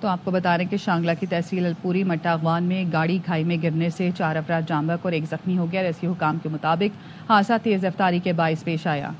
تو آپ کو بتا رہے ہیں کہ شانگلہ کی تحصیل الپوری مٹا اغوان میں گاڑی کھائی میں گرنے سے 4 افراد جاں بحق اور 1 زخمی ہو گیا. ریسکیو حکام کے مطابق حادثہ تیز رفتاری کے باعث پیش آیا.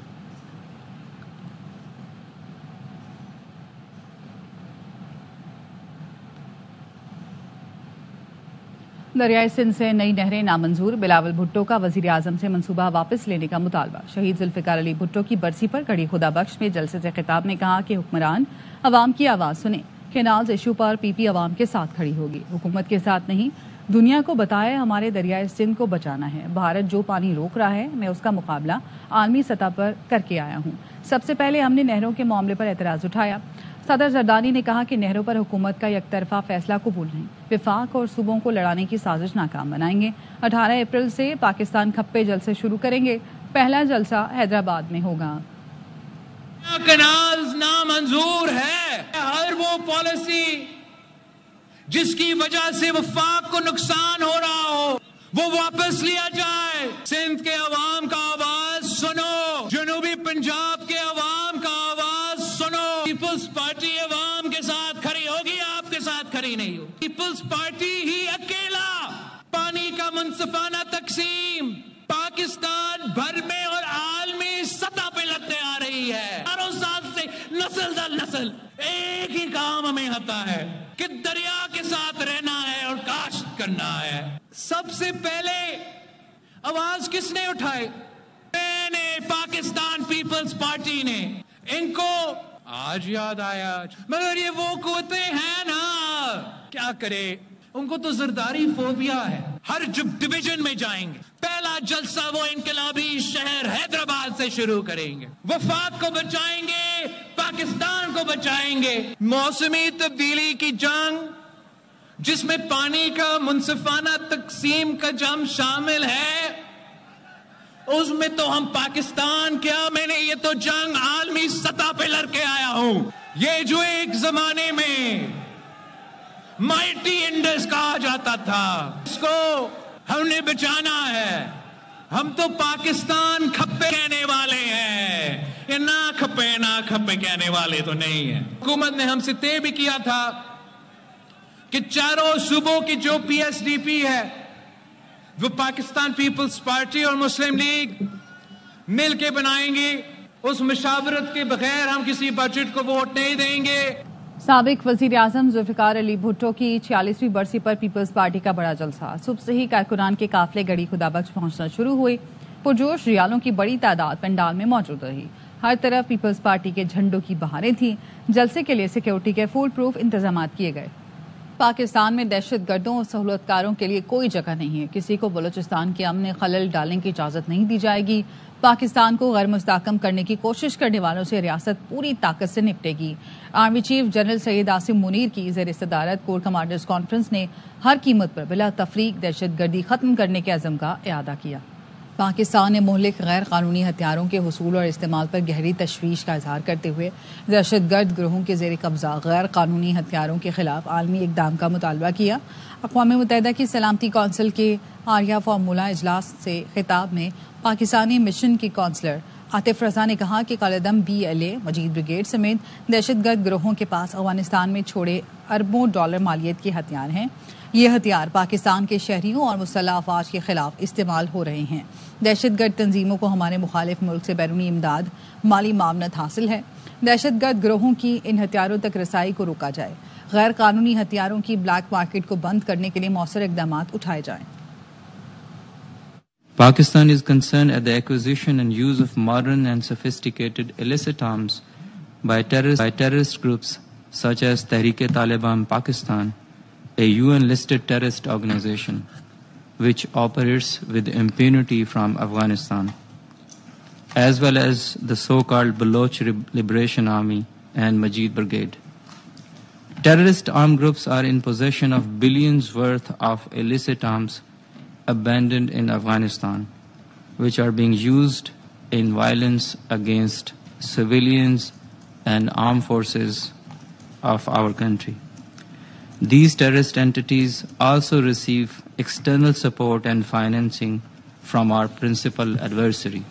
دریائے سندھ سے نئی نہریں نامنظور. بلاول بھٹو کا وزیر اعظم سے منصوبہ واپس لینے کا مطالبہ. شہید ذوالفقار علی بھٹو کی برسی پر کڑی خدا بخش میں جلسے سے خطاب میں کہا کہ حکمران عوام کی آواز سنیں. کینالز ایشو پر پی پی عوام کے ساتھ کھڑی ہوگی, حکومت کے ساتھ نہیں. دنیا کو بتائے ہمارے دریائے سندھ کو بچانا ہے. بھارت جو پانی روک رہا ہے میں اس کا مقابلہ عالمی سطح پر کر کے آیا ہوں. سب سے پہلے ہم نے نہروں کے معاملے پر اعتراض اٹھایا. صدر زردانی نے کہا کہ نہروں پر حکومت کا یک طرفہ فیصلہ قبول نہیں. وفاق اور صوبوں کو لڑانے کی سازش ناکام بنائیں گے. 18 اپریل سے پاکستان کھپے جلسے شروع کریں گے. پہلا جلسہ حیدرآباد میں ہوگا. کنالز نامنظور ہے. ہر وہ پالیسی جس کی وجہ سے وفاق کو نقصان ہو رہا ہو وہ واپس لیا جائے. سندھ کے عوام کا آواز سنو, جنوبی پنجاب کے عوام کا آواز سنو. پیپلز پارٹی عوام کے ساتھ کھڑی ہوگی, آپ کے ساتھ کھڑی نہیں ہوگی. پیپلز پارٹی ہی اکیلا پانی کا منصفانہ تقسیم پاکستان بھر میں اور عالمی سطح پہ لگتے آ رہی ہے. ہزاروں سال سے نسل در نسل ایک ہی کام ہمیں آتا ہے کہ دریا کے ساتھ رہنا ہے اور کاشت کرنا ہے. سب سے پہلے آواز کس نے اٹھائی؟ میں نے, پاکستان پیپلز پارٹی نے. ان کو آج یاد آیا, مگر یہ وہ قوتیں ہیں نا, کیا کرے, ان کو تو زرداری فوبیا ہے. ہر ڈویژن میں جائیں گے. پہلا جلسہ وہ انقلابی شہر حیدرآباد سے شروع کریں گے. وفاق کو بچائیں گے, پاکستان کو بچائیں گے. موسمی تبدیلی کی جنگ جس میں پانی کا منصفانہ تقسیم کا جنگ شامل ہے, اس میں تو ہم پاکستان کیا, میں نے یہ تو جنگ عالمی سطح پہ لڑ کے آیا ہوں. یہ جو ایک زمانے میں مائٹی انڈس کہا جاتا تھا, اس کو ہم نے بچانا ہے. ہم تو پاکستان کھپے کہنے والے ہیں, یہ نہ کھپے کہنے والے تو نہیں ہیں. حکومت نے ہم سے طے بھی کیا تھا کہ چاروں صوبوں کی جو پی ایس ڈی پی ہے وہ پاکستان پیپلز پارٹی اور مسلم لیگ مل کے بنائیں گے. اس مشاورت کے بغیر ہم کسی بجٹ کو ووٹ نہیں دیں گے. سابق وزیر اعظم ذوالفقار علی بھٹو کی 46ویں برسی پر پیپلز پارٹی کا بڑا جلسہ. صبح سے ہی کارکنان کے قافلے گڑی خدا بخش پہنچنا شروع ہوئے. پرجوش ریالوں کی بڑی تعداد پنڈال میں موجود رہی. ہر طرف پیپلز پارٹی کے جھنڈوں کی بہاریں تھیں. جلسے کے لیے سیکیورٹی کے فول پروف انتظامات کیے گئے. پاکستان میں دہشت گردوں اور سہولت کاروں کے لیے کوئی جگہ نہیں ہے. کسی کو بلوچستان کے امن خلل ڈالنے کی اجازت نہیں دی جائے گی. پاکستان کو غیر مستحکم کرنے کی کوشش کرنے والوں سے ریاست پوری طاقت سے نپٹے گی. Army chief general Syed Asim Munir کی زیر صدارت کور کمانڈرز کانفرنس نے ہر قیمت پر بلا تفریق دہشت گردی ختم کرنے کے عزم کا اعادہ کیا. پاکستان نے مہلک غیر قانونی ہتھیاروں کے حصول اور استعمال پر گہری تشویش کا اظہار کرتے ہوئے دہشت گرد گروہوں کے زیر قبضہ غیر قانونی ہتھیاروں کے خلاف عالمی اقدام کا مطالبہ کیا. اقوام متحدہ کی سلامتی کونسل کے آریہ فارمولہ اجلاس سے خطاب میں پاکستانی مشن کی کونسلر عاطف رضا نے کہا کہ کالعدم BLA مجید بریگیڈ سمیت دہشت گرد گروہوں کے پاس افغانستان میں چھوڑے اربوں ڈالر مالیت کے ہتھیار ہیں. یہ ہتھیار پاکستان کے شہریوں اور مسلح افواج کے خلاف استعمال ہو رہے ہیں. دہشت گرد تنظیموں کو ہمارے مخالف ملک سے بیرونی امداد مالی معاونت حاصل ہے. دہشت گرد گروہوں کی ان ہتھیاروں تک رسائی کو روکا جائے. غیر قانونی ہتھیاروں کی بلیک مارکیٹ کو بند کرنے کے لیے مؤثر اقدامات اٹھائے جائیں. Pakistan is concerned at the acquisition and use of modern and sophisticated illicit arms by terrorist groups such as Tehreek-e-Taliban Pakistan, a UN-listed terrorist organization which operates with impunity from Afghanistan, as well as the so-called Baloch Liberation Army and Majid Brigade. Terrorist armed groups are in possession of billions worth of illicit arms abandoned in Afghanistan, which are being used in violence against civilians and armed forces of our country. These terrorist entities also receive external support and financing from our principal adversary.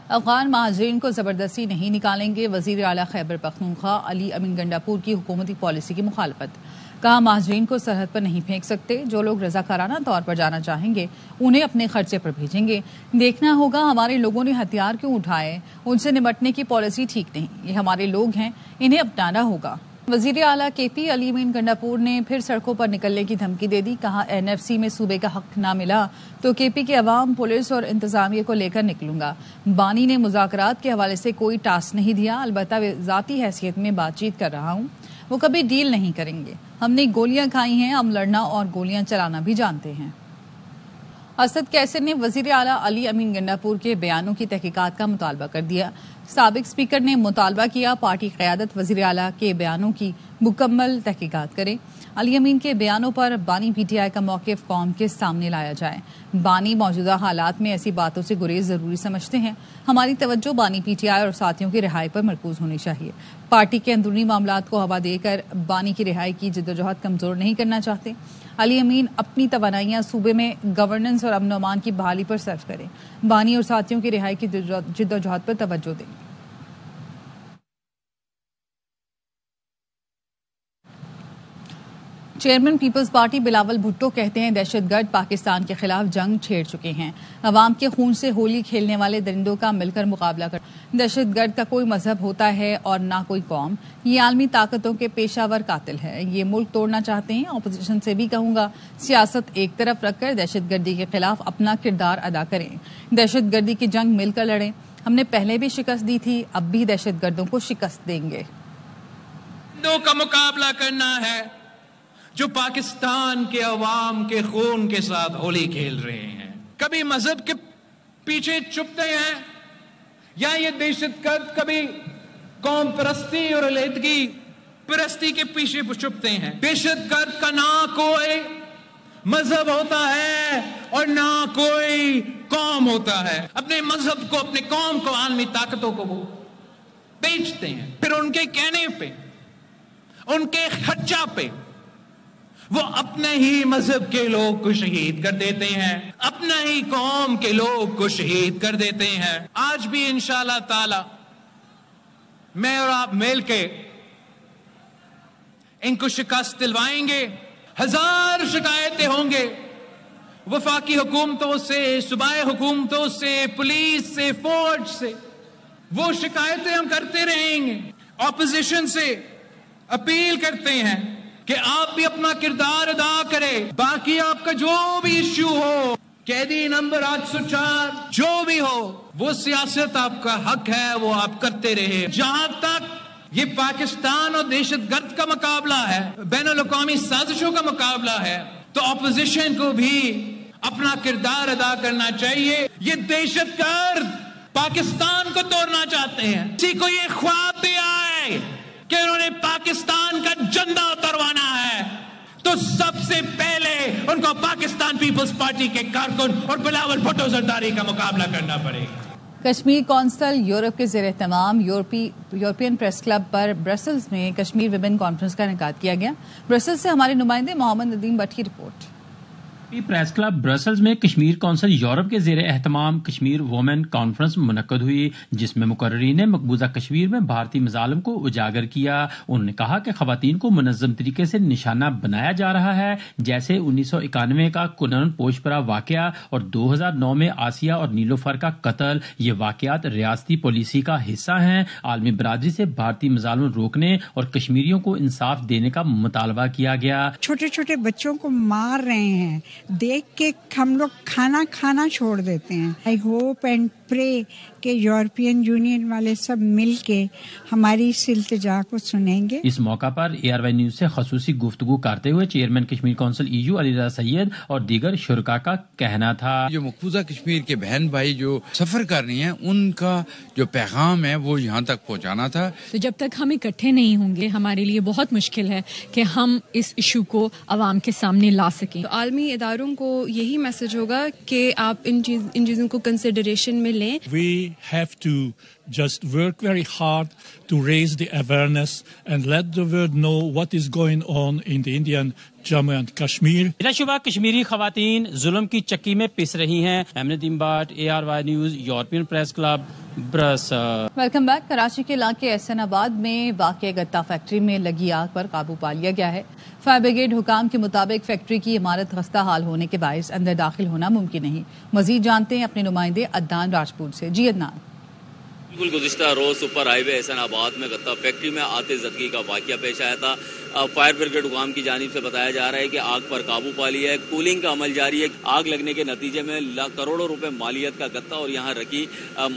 Afghan مہاجرین کو زبردستی نہیں نکالیں گے، وزیر اعلیٰ خیبر پختونخوا علی امین گنڈاپور کی حکومتی پالیسی کی مخالفت۔ کہا مہاجرین کو سرحد پر نہیں پھینک سکتے، جو لوگ رضاکارانہ طور پر جانا چاہیں گے انہیں اپنے خرچے پر بھیجیں گے۔ دیکھنا ہوگا ہمارے لوگوں نے ہتھیار کیوں اٹھائے، ان سے نمٹنے کی پالیسی ٹھیک نہیں، یہ ہمارے لوگ ہیں، انہیں اپنانا ہوگا۔ وزیر اعلیٰ کے پی علی امین گنڈاپور نے پھر سڑکوں پر نکلنے کی دھمکی دے دی۔ کہا این ایف سی میں صوبے کا حق نہ ملا تو کے پی کے عوام، پولیس اور انتظامیہ کو لے کر نکلوں گا۔ بانی نے مذاکرات کے حوالے سے کوئی ٹاسک نہیں دیا، البتہ ذاتی حیثیت میں بات چیت کر رہا ہوں، وہ کبھی ڈیل نہیں کریں گے۔ ہم نے گولیاں کھائی ہیں، ہم لڑنا اور گولیاں چلانا بھی جانتے ہیں۔ اسد کیسر نے وزیر اعلیٰ علی امین گنڈاپور کے بیانوں کی تحقیقات کا مطالبہ کر دیا۔ سابق اسپیکر نے مطالبہ کیا پارٹی قیادت وزیر اعلیٰ کے بیانوں کی مکمل تحقیقات کرے، علی امین کے بیانوں پر بانی پی ٹی آئی کا موقف قوم کے سامنے لایا جائے۔ بانی موجودہ حالات میں ایسی باتوں سے گریز ضروری سمجھتے ہیں، ہماری توجہ بانی پی ٹی آئی اور ساتھیوں کی رہائی پر مرکوز ہونی چاہیے۔ پارٹی کے اندرونی معاملات کو ہوا دے کر بانی کی رہائی کی جدوجہد کمزور نہیں کرنا چاہتے۔ علی امین اپنی توانائیاں صوبے میں گورننس اور امن و امان کی بحالی پر صرف کریں، بانی اور ساتھیوں کی رہائی کی جدوجہد پر توجہ دیں۔ Chairman Peoples Party Bilawal Bhutto کہتے ہیں دہشت گرد پاکستان کے خلاف جنگ چھیڑ چکے ہیں، عوام کے خون سے ہولی کھیلنے والے درندوں کا مل کر مقابلہ کر۔ دہشت گرد کا کوئی مذہب ہوتا ہے اور نہ کوئی قوم، یہ عالمی طاقتوں کے پیشہ ور قاتل ہے، یہ ملک توڑنا چاہتے ہیں۔ اپوزیشن سے بھی کہوں گا سیاست ایک طرف رکھ کر دہشت گردی کے خلاف اپنا کردار ادا کریں، دہشت گردی کی جنگ مل کر لڑیں۔ ہم نے پہلے بھی شکست دی تھی، اب بھی دہشت گردوں کو شکست دیں گے۔ دو کا مقابلہ کرنا ہے جو پاکستان کے عوام کے خون کے ساتھ ہولی کھیل رہے ہیں، کبھی مذہب کے پیچھے چھپتے ہیں یا یہ دہشت گرد کبھی قوم پرستی اور علیحدگی پرستی کے پیچھے چھپتے ہیں۔ دہشت گرد کا نہ کوئی مذہب ہوتا ہے اور نہ کوئی قوم ہوتا ہے، اپنے مذہب کو، اپنے قوم کو، عالمی طاقتوں کو وہ بیچتے ہیں، پھر ان کے کہنے پہ، ان کے خرچہ پہ وہ اپنے ہی مذہب کے لوگ کو شہید کر دیتے ہیں، اپنا ہی قوم کے لوگ کو شہید کر دیتے ہیں۔ آج بھی انشاءاللہ تعالی میں اور آپ مل کے ان کو شکست دلوائیں گے۔ ہزار شکایتیں ہوں گے وفاقی حکومتوں سے، صوبائی حکومتوں سے، پولیس سے، فوج سے، وہ شکایتیں ہم کرتے رہیں گے۔ اپوزیشن سے اپیل کرتے ہیں کہ آپ بھی اپنا کردار ادا کریں، باقی آپ کا جو بھی ایشو ہو، قیدی نمبر 804 جو بھی ہو، وہ سیاست آپ کا حق ہے، وہ آپ کرتے رہے۔ جہاں تک یہ پاکستان اور دہشت گرد کا مقابلہ ہے، بین الاقوامی سازشوں کا مقابلہ ہے، تو اپوزیشن کو بھی اپنا کردار ادا کرنا چاہیے۔ یہ دہشت گرد پاکستان کو توڑنا چاہتے ہیں، کسی کو یہ خواب دیا ہے کہ انہوں نے پاکستان کا جھنڈا اتروانا ہے، تو سب سے پہلے ان کو پاکستان پیپلز پارٹی کے کارکن اور بلاول بھٹو زرداری کا مقابلہ کرنا پڑے گا۔ کشمیر کونسل یورپ کے زیر اہتمام یورپین پریس کلب پر برسلز میں کشمیر ویمن کانفرنس کا انعقاد کیا گیا۔ برسلز سے ہمارے نمائندے محمد ندیم بٹ کی رپورٹ۔ پریس کلب برسلز میں کشمیر کونسل یورپ کے زیر اہتمام کشمیر وومن کانفرنس منعقد ہوئی، جس میں مقررین نے مقبوضہ کشمیر میں بھارتی مظالم کو اجاگر کیا۔ انہوں نے کہا کہ خواتین کو منظم طریقے سے نشانہ بنایا جا رہا ہے، جیسے 1991 کا کنن پوشپرا واقعہ اور 2009 میں آسیہ اور نیلوفر کا قتل۔ یہ واقعات ریاستی پالیسی کا حصہ ہیں۔ عالمی برادری سے بھارتی مظالم روکنے اور کشمیریوں کو انصاف دینے کا مطالبہ کیا گیا۔ چھوٹے چھوٹے بچوں کو مار رہے ہیں، دیکھ کے ہم لوگ کھانا چھوڑ دیتے ہیں۔ آئی ہوپ اینڈ پرے کہ یورپین یونین والے سب مل کے ہماری اس التجا کو سنیں گے۔ اس موقع پر ARY نیوز سے خصوصی گفتگو کرتے ہوئے chairman Kashmir council EU Ali Raza سید اور دیگر شرکاء کا کہنا تھا جو مقبوضہ کشمیر کے بہن بھائی جو سفر کر رہی ہیں، ان کا جو پیغام ہے وہ یہاں تک پہنچانا تھا۔ تو جب تک ہم اکٹھے نہیں ہوں گے ہمارے لیے بہت مشکل ہے کہ ہم اس ایشو کو عوام کے سامنے لا سکیں۔ تو عالمی اداروں کو یہی میسج ہوگا کہ آپ ان چیزوں کو کنسیڈریشن میں لیں۔ We have to just work very hard to raise the awareness and let the world know what is going on in the Indian Jammu and Kashmir. بلا شبہ کشمیری خواتین ظلم کی چکی میں پس رہی ہیں. Nadeem Butt, ARY news, European press club, Brussels. Welcome back. Karachi کے علاقے احسن آباد میں واقع گتا فیکٹری میں لگی آگ پر قابو پا لیا گیا ہے. فائر بریگیڈ حکام کے مطابق فیکٹری کی عمارت خستہ حال ہونے کے باعث اندر داخل ہونا ممکن نہیں. مزید جانتے ہیں اپنے نمائندے عدنان راجپوت سے. جی عدنان. بالکل گزشتہ روز سپر ہائی وے احسن آباد میں غطہ فیکٹری میں آتش زدگی کا واقعہ پیش آیا تھا. فائر بریگیڈ حکام کی جانب سے بتایا جا رہا ہے کہ آگ پر قابو پا لیا ہے. کولنگ کا عمل جاری ہے. آگ لگنے کے نتیجے میں کروڑوں روپے مالیت کا غطہ اور یہاں رکھی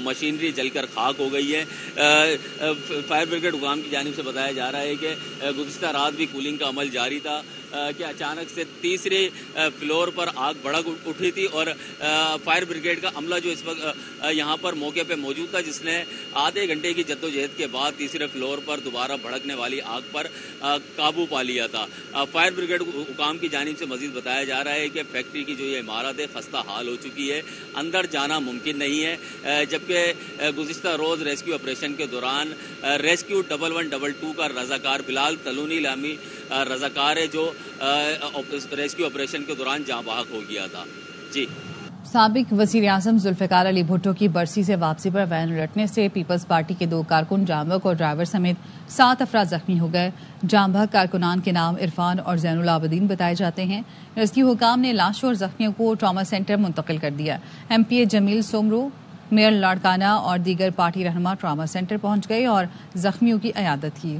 مشینری جل کر خاک ہو گئی ہے. فائر بریگیڈ حکام کی جانب سے بتایا جا رہا ہے کہ گزشتہ رات بھی کولنگ کا عمل جاری تھا کہ اچانک سے تیسرے فلور پر آگ بھڑک اٹھی تھی اور فائر بریگیڈ کا عملہ جو اس وقت یہاں پر موقع پہ موجود تھا, جس نے آدھے گھنٹے کی جدوجہد کے بعد تیسرے فلور پر دوبارہ بھڑکنے والی آگ پر قابو پا لیا تھا. فائر بریگیڈ حکام کی جانب سے مزید بتایا جا رہا ہے کہ فیکٹری کی جو یہ عمارت ہے خستہ حال ہو چکی ہے, اندر جانا ممکن نہیں ہے. جبکہ گزشتہ روز ریسکیو آپریشن کے دوران ریسکیو 1112 کا رضاکار بلال تلونی لامی رضاکار ہے جو ریسکیو آپریشن کے دوران جاں بحق ہو گیا تھا. جی. سابق وزیر اعظم ذوالفقار علی بھٹو کی برسی سے واپسی پر وین الٹنے سے پیپلز پارٹی کے 2 کارکن جاں بحق اور ڈرائیور سمیت 7 افراد زخمی ہو گئے. جاں بحق کارکنان کے نام عرفان اور زین العابدین بتائے جاتے ہیں. ریسکیو حکام نے لاشوں اور زخمیوں کو ٹراما سینٹر منتقل کر دیا. MP جمیل سومرو, میئر لاڑکانہ اور دیگر پارٹی رہنما ٹراما سینٹر پہنچ گئے اور زخمیوں کی عیادت کی.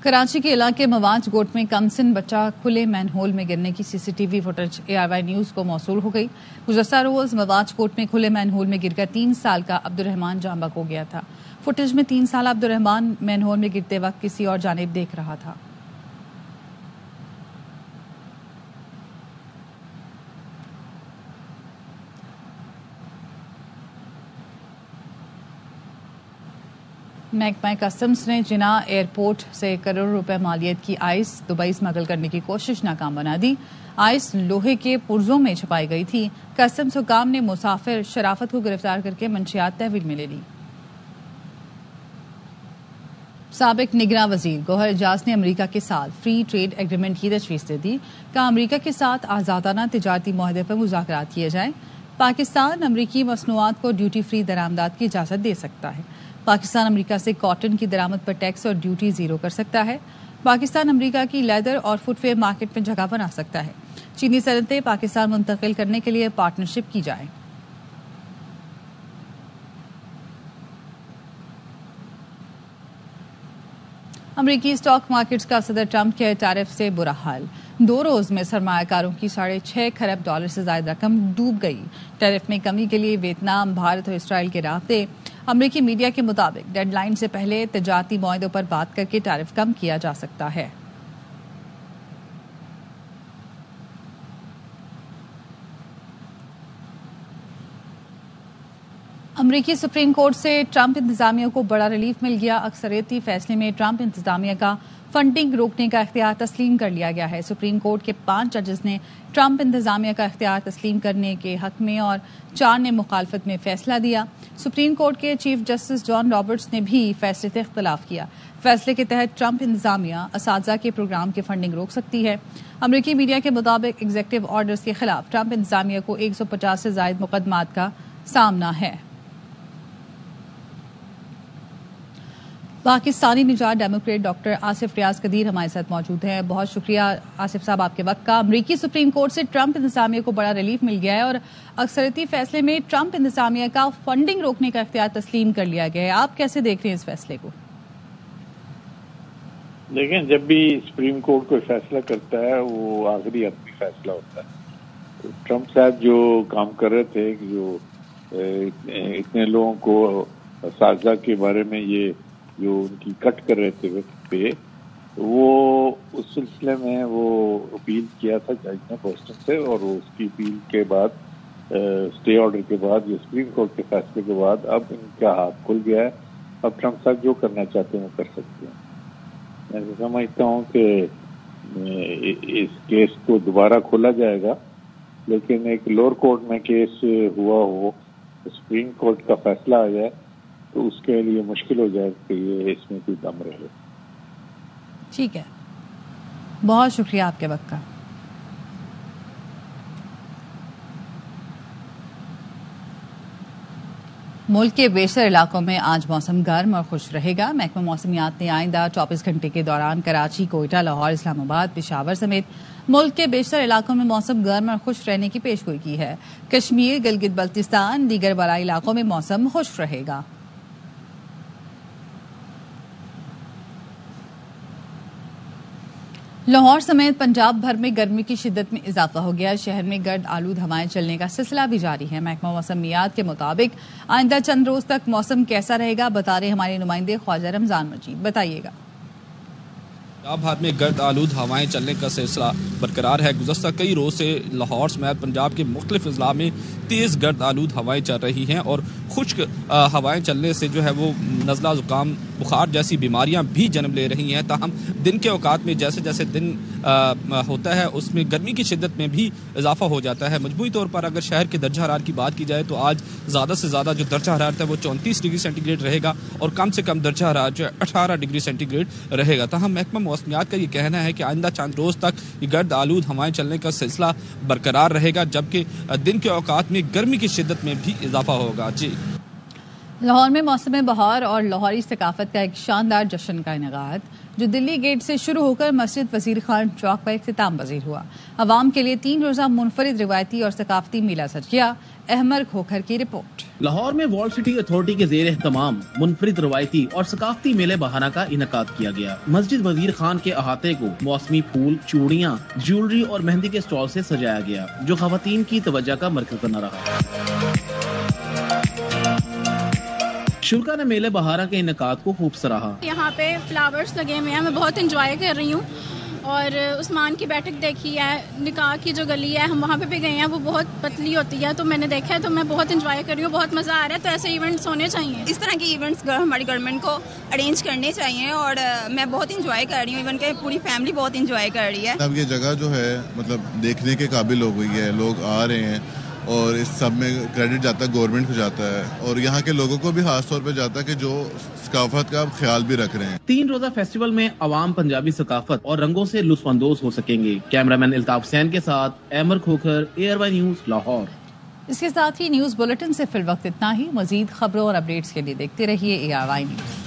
کراچی کے علاقے مواج گوٹ میں کمسن بچہ کھلے مین ہول میں گرنے کی CCTV فوٹیج ARY نیوز کو موصول ہو گئی. گزشتہ روز مواج گوٹ میں کھلے مین ہول میں گر کر 3 سال کا عبدالرحمان جاں بحق ہو گیا تھا. فوٹیج میں 3 سالہ عبدالرحمان مین ہول میں گرتے وقت کسی اور جانب دیکھ رہا تھا. محکمہ کسٹمز نے جناح ایئرپورٹ سے کروڑوں روپے مالیت کی آئس دبئی اسمگل کرنے کی کوشش ناکام بنا دی. آئس لوہے کے پرزوں میں چھپائی گئی تھی. کسٹمز حکام نے مسافر شرافت کو گرفتار کر کے منشیات تحویل میں لے لی. سابق نگراں وزیر گوہر اجاز نے امریکہ کے ساتھ فری ٹریڈ ایگریمنٹ کی تجویز دے دی. کہا امریکہ کے ساتھ آزادانہ تجارتی معاہدے پر مذاکرات کیے جائیں. پاکستان امریکی مصنوعات کو ڈیوٹی فری درآمدات کی اجازت دے سکتا ہے. پاکستان امریکہ سے کاٹن کی درآمد پر ٹیکس اور ڈیوٹی 0 کر سکتا ہے. پاکستان امریکہ کی لیدر اور فٹ ویئر مارکیٹ میں جگہ بنا سکتا ہے. چینی صنعتیں پاکستان منتقل کرنے کے لیے پارٹنرشپ کی جائے. امریکی اسٹاک مارکیٹس کا صدر ٹرمپ کے ٹیرف سے برا حال. 2 روز میں سرمایہ کاروں کی $6.5 کھرب سے زائد رقم ڈوب گئی. ٹیرف میں کمی کے لیے ویتنام, بھارت اور اسرائیل کے رابطے. امریکی میڈیا کے مطابق ڈیڈ لائن سے پہلے تجارتی معاہدوں پر بات کر کے ٹیرف کم کیا جا سکتا ہے. امریکی سپریم کورٹ سے ٹرمپ انتظامیہ کو بڑا ریلیف مل گیا. اکثریتی فیصلے میں ٹرمپ انتظامیہ کا فنڈنگ روکنے کا اختیار تسلیم کر لیا گیا ہے. سپریم کورٹ کے 5 ججز نے ٹرمپ انتظامیہ کا اختیار تسلیم کرنے کے حق میں اور 4 نے مخالفت میں فیصلہ دیا. سپریم کورٹ کے چیف جسٹس جان رابرٹس نے بھی فیصلے سے اختلاف کیا. فیصلے کے تحت ٹرمپ انتظامیہ اساتذہ کے پروگرام کی فنڈنگ روک سکتی ہے. امریکی میڈیا کے مطابق ایگزیکٹو آرڈرز کے خلاف ٹرمپ انتظامیہ کو 150 سے زائد مقدمات کا سامنا ہے. پاکستانی نژاد ڈیموکریٹ ڈاکٹر آصف ریاض قدیر ہمارے ساتھ موجود ہیں. بہت شکریہ آصف صاحب آپ کے وقت کا. امریکی سپریم کورٹ سے ٹرمپ انتظامیہ کو بڑا ریلیف مل گیا ہے اور اکثریتی فیصلے میں ٹرمپ انتظامیہ کا فنڈنگ روکنے کا اختیار تسلیم کر لیا گیا ہے. آپ کیسے دیکھ رہے ہیں اس فیصلے کو؟ دیکھیں, جب بھی سپریم کورٹ کوئی فیصلہ کرتا ہے وہ آخری حتمی فیصلہ ہوتا ہے. ٹرمپ صاحب جو کام کر رہے تھے, جو اتنے لوگوں کو اساتذہ کے بارے میں یہ جو ان کی کٹ کر رہے تھے وقت پہ, وہ اس سلسلے میں وہ اپیل کیا تھا جج نے بوسٹن سے, اور اس کی اپیل کے بعد اسٹے آرڈر کے بعد, یہ سپریم کورٹ کے فیصلے کے بعد اب ان کا ہاتھ کھل گیا ہے. اب ٹرمپ صاحب جو کرنا چاہتے ہیں وہ کر سکتے ہیں. میں سمجھتا ہوں کہ اس کیس کو دوبارہ کھولا جائے گا, لیکن ایک لوور کورٹ میں کیس ہوا ہو سپریم کورٹ کا فیصلہ آ جائے تو اس کے لیے مشکل ہو جائے کہ یہ اس میں کوئی دم رہے. ٹھیک ہے, بہت شکریہ آپ کے وقت کا. ملک کے بیشتر علاقوں میں آج موسم گرم اور خشک رہے گا. محکمہ موسمیات نے آئندہ 24 گھنٹے کے دوران کراچی, کوئٹہ, لاہور, اسلام آباد, پشاور سمیت ملک کے بیشتر علاقوں میں موسم گرم اور خشک رہنے کی پیش گوئی کی ہے. کشمیر, گلگت بلتستان, دیگر بالائی علاقوں میں موسم خشک رہے گا. لاہور سمیت پنجاب بھر میں گرمی کی شدت میں اضافہ ہو گیا. شہر میں گرد آلود ہوائیں چلنے کا سلسلہ بھی جاری ہے. محکمہ موسمیات کے مطابق آئندہ چند روز تک موسم کیسا رہے گا, بتا رہے ہمارے نمائندے خواجہ رمضان مجید. بتائیے گا. پنجاب بھر میں گرد آلود ہوائیں چلنے کا سلسلہ برقرار ہے. گزشتہ کئی روز سے لاہور سمیت پنجاب کے مختلف اضلاع میں تیز گرد آلود ہوائیں چل رہی ہیں اور خشک ہوائیں چلنے سے جو ہے وہ نزلہ, زکام, بخار جیسی بیماریاں بھی جنم لے رہی ہیں. تاہم دن کے اوقات میں جیسے جیسے دن ہوتا ہے اس میں گرمی کی شدت میں بھی اضافہ ہو جاتا ہے. مجموعی طور پر اگر شہر کے درجہ حرارت کی بات کی جائے تو آج زیادہ سے زیادہ جو درجہ حرارت ہے وہ 34 ڈگری سینٹی گریڈ رہے گا اور کم سے کم درجہ حرارت جو ہے 18 ڈگری سینٹی گریڈ رہے گا. تاہم محکمہ موسمیات کا یہ کہنا ہے کہ آئندہ چند روز تک یہ گرد آلود ہوائیں چلنے کا سلسلہ برقرار رہے گا, جبکہ دن کے اوقات میں گرمی کی شدت میں بھی اضافہ ہوگا. جی, لاہور میں موسم بہار اور لاہوری ثقافت کا ایک شاندار جشن کا انعقاد جو دلی گیٹ سے شروع ہو کر مسجد وزیر خان چوک پر اختتام پذیر ہوا. عوام کے لیے 3 روزہ منفرد روایتی اور ثقافتی میلہ سج گیا. احمر کھوکھر کی رپورٹ. لاہور میں ورلڈ سٹی اتھارٹی کے زیر اہتمام منفرد روایتی اور ثقافتی میلے بہانہ کا انعقاد کیا گیا. مسجد وزیر خان کے احاطے کو موسمی پھول, چوڑیاں, جیولری اور مہندی کے اسٹال سے سجایا گیا جو خواتین کی توجہ کا مرکز بنا رہا. شرکا نے میلے بہارہ کے انعقاد کو خوب سراہا. یہاں پہ فلاورز لگے ہوئے ہیں, میں بہت انجوائے کر رہی ہوں. اور عثمان کی بیٹھک دیکھی ہے, نکاح کی جو گلی ہے ہم وہاں پہ بھی گئے ہیں, وہ بہت پتلی ہوتی ہے, تو میں نے دیکھا ہے, تو میں بہت انجوائے کر رہی ہوں, بہت مزہ آ رہا ہے. تو ایسے ایونٹس ہونے چاہیے, اس طرح کے ایونٹس ہماری گورنمنٹ کو ارینج کرنے چاہیے اور میں بہت انجوائے کر رہی ہوں. ایون کہ پوری فیملی بہت انجوائے کر رہی ہے. اب یہ جگہ جو ہے مطلب دیکھنے کے قابل ہو گئی ہے, لوگ آ رہے ہیں اور اس سب میں کریڈٹ جاتا ہے گورنمنٹ کو جاتا ہے اور یہاں کے لوگوں کو بھی خاص طور پہ جاتا ہے کہ جو ثقافت کا خیال بھی رکھ رہے ہیں. 3 روزہ فیسٹیول میں عوام پنجابی ثقافت اور رنگوں سے لطف اندوز ہو سکیں گے. کیمرامین الطاف حسین کے ساتھ احمر کھوکھر, ARY نیوز, لاہور. اس کے ساتھ ہی نیوز بلیٹن سے فی الوقت اتنا ہی. مزید خبروں اور اپڈیٹس کے لیے دیکھتے رہیے ARY نیوز.